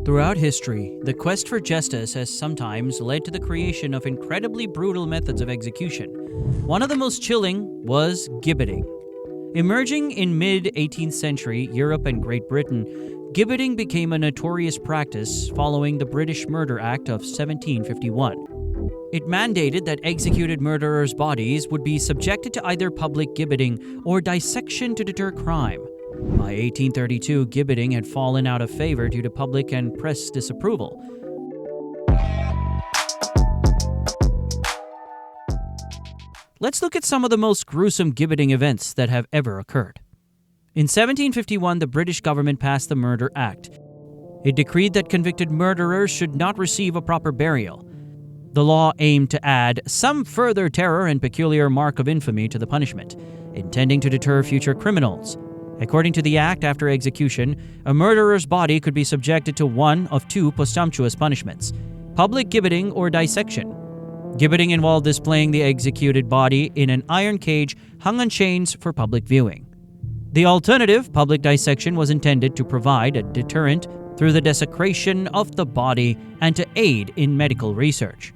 Throughout history, the quest for justice has sometimes led to the creation of incredibly brutal methods of execution. One of the most chilling was gibbeting. Emerging in mid-18th century Europe and Great Britain, gibbeting became a notorious practice following the British Murder Act of 1751. It mandated that executed murderers' bodies would be subjected to either public gibbeting or dissection to deter crime. By 1832, gibbeting had fallen out of favor due to public and press disapproval. Let's look at some of the most gruesome gibbeting events that have ever occurred. In 1751, the British government passed the Murder Act. It decreed that convicted murderers should not receive a proper burial. The law aimed to add some further terror and peculiar mark of infamy to the punishment, intending to deter future criminals. According to the Act, after execution, a murderer's body could be subjected to one of two posthumptuous punishments: public gibbeting or dissection. Gibbeting involved displaying the executed body in an iron cage hung on chains for public viewing. The alternative, public dissection, was intended to provide a deterrent through the desecration of the body and to aid in medical research.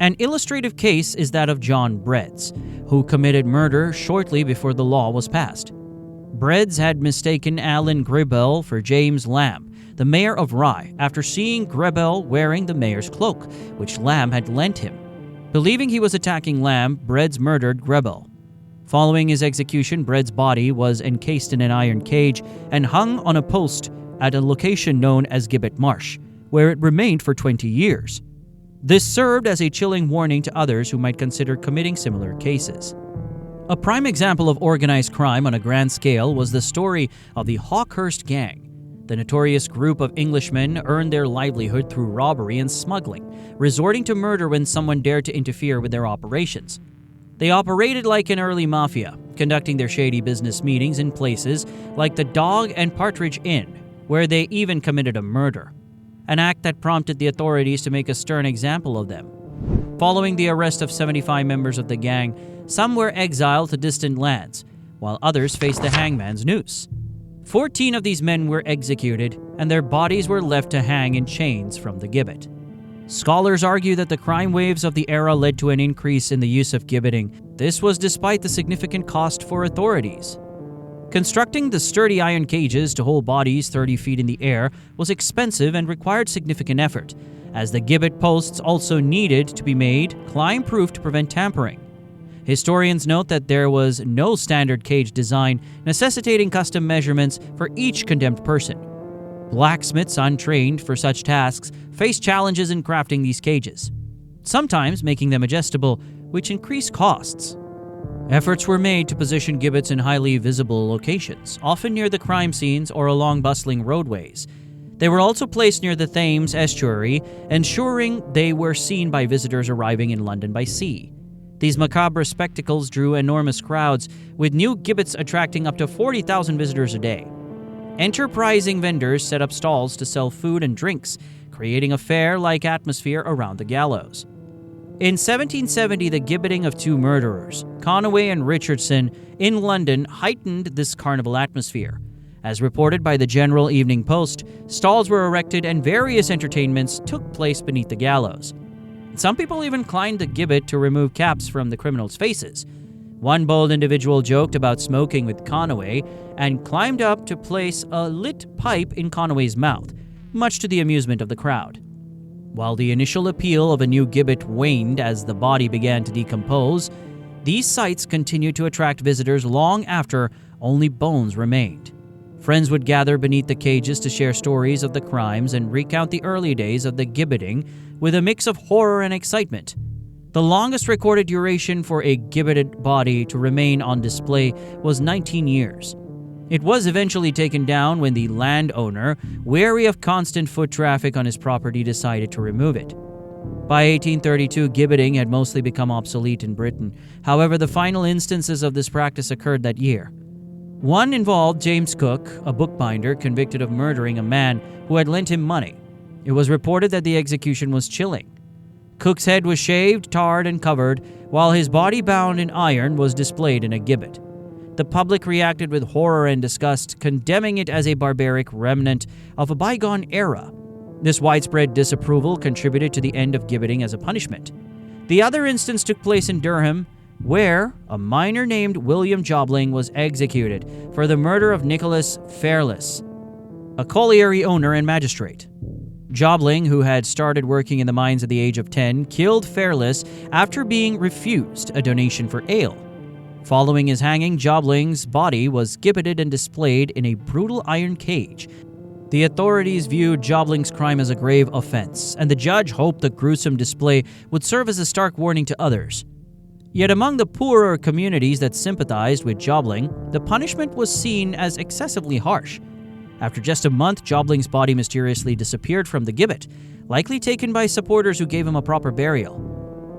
An illustrative case is that of John Breads, who committed murder shortly before the law was passed. Breads had mistaken Alan Gribbel for James Lamb, the mayor of Rye, after seeing Gribbel wearing the mayor's cloak, which Lamb had lent him. Believing he was attacking Lamb, Breads murdered Gribbel. Following his execution, Breads' body was encased in an iron cage and hung on a post at a location known as Gibbet Marsh, where it remained for 20 years. This served as a chilling warning to others who might consider committing similar cases. A prime example of organized crime on a grand scale was the story of the Hawkhurst Gang. The notorious group of Englishmen earned their livelihood through robbery and smuggling, resorting to murder when someone dared to interfere with their operations. They operated like an early mafia, conducting their shady business meetings in places like the Dog and Partridge Inn, where they even committed a murder, an act that prompted the authorities to make a stern example of them. Following the arrest of 75 members of the gang, some were exiled to distant lands, while others faced the hangman's noose. 14 of these men were executed, and their bodies were left to hang in chains from the gibbet. Scholars argue that the crime waves of the era led to an increase in the use of gibbeting. This was despite the significant cost for authorities. Constructing the sturdy iron cages to hold bodies 30 feet in the air was expensive and required significant effort, as the gibbet posts also needed to be made climb-proof to prevent tampering. Historians note that there was no standard cage design, necessitating custom measurements for each condemned person. Blacksmiths untrained for such tasks faced challenges in crafting these cages, sometimes making them adjustable, which increased costs. Efforts were made to position gibbets in highly visible locations, often near the crime scenes or along bustling roadways. They were also placed near the Thames estuary, ensuring they were seen by visitors arriving in London by sea. These macabre spectacles drew enormous crowds, with new gibbets attracting up to 40,000 visitors a day. Enterprising vendors set up stalls to sell food and drinks, creating a fair-like atmosphere around the gallows. In 1770, the gibbeting of two murderers, Conway and Richardson, in London heightened this carnival atmosphere. As reported by the General Evening Post, stalls were erected and various entertainments took place beneath the gallows. Some people even climbed the gibbet to remove caps from the criminals' faces. One bold individual joked about smoking with Conway and climbed up to place a lit pipe in Conway's mouth, much to the amusement of the crowd. While the initial appeal of a new gibbet waned as the body began to decompose, these sights continued to attract visitors long after only bones remained. Friends would gather beneath the cages to share stories of the crimes and recount the early days of the gibbeting with a mix of horror and excitement. The longest recorded duration for a gibbeted body to remain on display was 19 years. It was eventually taken down when the landowner, wary of constant foot traffic on his property, decided to remove it. By 1832, gibbeting had mostly become obsolete in Britain. However, the final instances of this practice occurred that year. One involved James Cook, a bookbinder convicted of murdering a man who had lent him money. It was reported that the execution was chilling. Cook's head was shaved, tarred, and covered, while his body bound in iron was displayed in a gibbet. The public reacted with horror and disgust, condemning it as a barbaric remnant of a bygone era. This widespread disapproval contributed to the end of gibbeting as a punishment. The other instance took place in Durham, where a miner named William Jobling was executed for the murder of Nicholas Fairless, a colliery owner and magistrate. Jobling, who had started working in the mines at the age of 10, killed Fairless after being refused a donation for ale. Following his hanging, Jobling's body was gibbeted and displayed in a brutal iron cage. The authorities viewed Jobling's crime as a grave offense, and the judge hoped the gruesome display would serve as a stark warning to others. Yet among the poorer communities that sympathized with Jobling, the punishment was seen as excessively harsh. After just a month, Jobling's body mysteriously disappeared from the gibbet, likely taken by supporters who gave him a proper burial,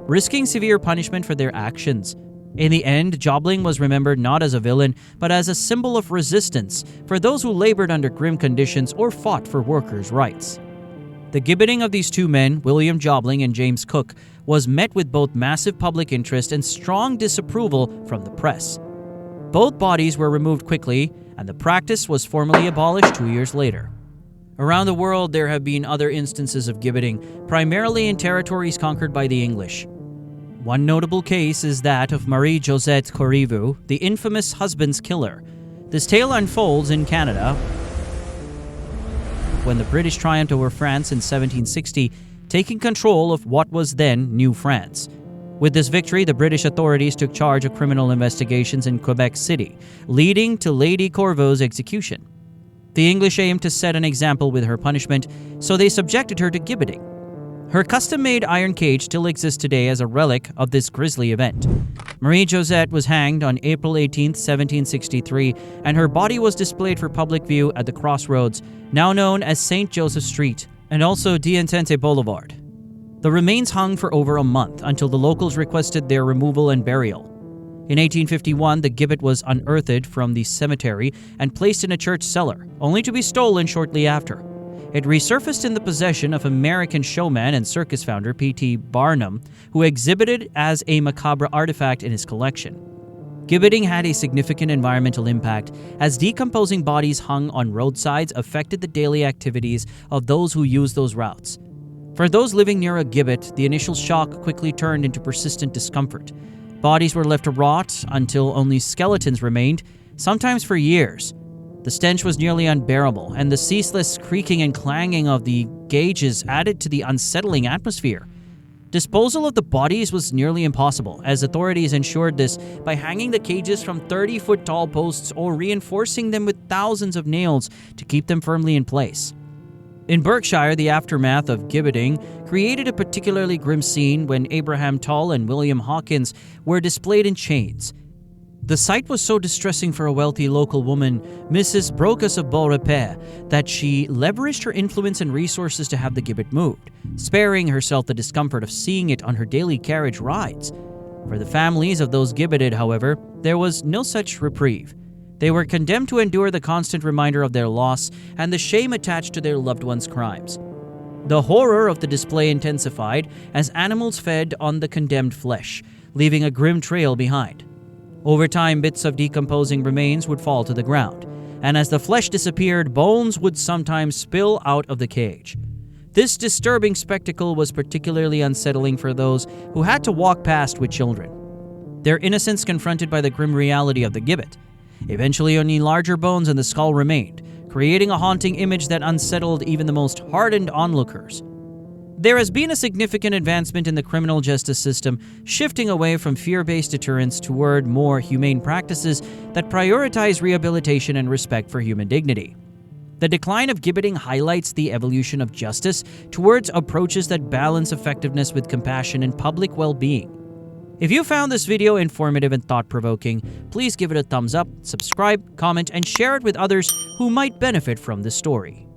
risking severe punishment for their actions. In the end, Jobling was remembered not as a villain, but as a symbol of resistance for those who labored under grim conditions or fought for workers' rights. The gibbeting of these two men, William Jobling and James Cook, was met with both massive public interest and strong disapproval from the press. Both bodies were removed quickly, and the practice was formally abolished 2 years later. Around the world, there have been other instances of gibbeting, primarily in territories conquered by the English. One notable case is that of Marie-Josette Corriveau, the infamous husband's killer. This tale unfolds in Canada when the British triumphed over France in 1760, taking control of what was then New France. With this victory, the British authorities took charge of criminal investigations in Quebec City, leading to Lady Corriveau's execution. The English aimed to set an example with her punishment, so they subjected her to gibbeting. Her custom-made iron cage still exists today as a relic of this grisly event. Marie-Josette was hanged on April 18, 1763, and her body was displayed for public view at the crossroads, now known as St. Joseph Street, and also Dientente Boulevard. The remains hung for over a month until the locals requested their removal and burial. In 1851, the gibbet was unearthed from the cemetery and placed in a church cellar, only to be stolen shortly after. It resurfaced in the possession of American showman and circus founder P.T. Barnum, who exhibited as a macabre artifact in his collection. Gibbeting had a significant environmental impact, as decomposing bodies hung on roadsides affected the daily activities of those who used those routes. For those living near a gibbet, the initial shock quickly turned into persistent discomfort. Bodies were left to rot until only skeletons remained, sometimes for years. The stench was nearly unbearable, and the ceaseless creaking and clanging of the gauges added to the unsettling atmosphere. Disposal of the bodies was nearly impossible, as authorities ensured this by hanging the cages from 30-foot-tall posts or reinforcing them with thousands of nails to keep them firmly in place. In Berkshire, the aftermath of gibbeting created a particularly grim scene when Abraham Tull and William Hawkins were displayed in chains. The sight was so distressing for a wealthy local woman, Mrs. Brocas of Beaurepaire, that she leveraged her influence and resources to have the gibbet moved, sparing herself the discomfort of seeing it on her daily carriage rides. For the families of those gibbeted, however, there was no such reprieve. They were condemned to endure the constant reminder of their loss and the shame attached to their loved ones' crimes. The horror of the display intensified as animals fed on the condemned flesh, leaving a grim trail behind. Over time, bits of decomposing remains would fall to the ground, and as the flesh disappeared, bones would sometimes spill out of the cage. This disturbing spectacle was particularly unsettling for those who had to walk past with children, their innocence confronted by the grim reality of the gibbet. Eventually, only larger bones in the skull remained, creating a haunting image that unsettled even the most hardened onlookers. There has been a significant advancement in the criminal justice system, shifting away from fear-based deterrence toward more humane practices that prioritize rehabilitation and respect for human dignity. The decline of gibbeting highlights the evolution of justice towards approaches that balance effectiveness with compassion and public well-being. If you found this video informative and thought-provoking, please give it a thumbs up, subscribe, comment, and share it with others who might benefit from this story.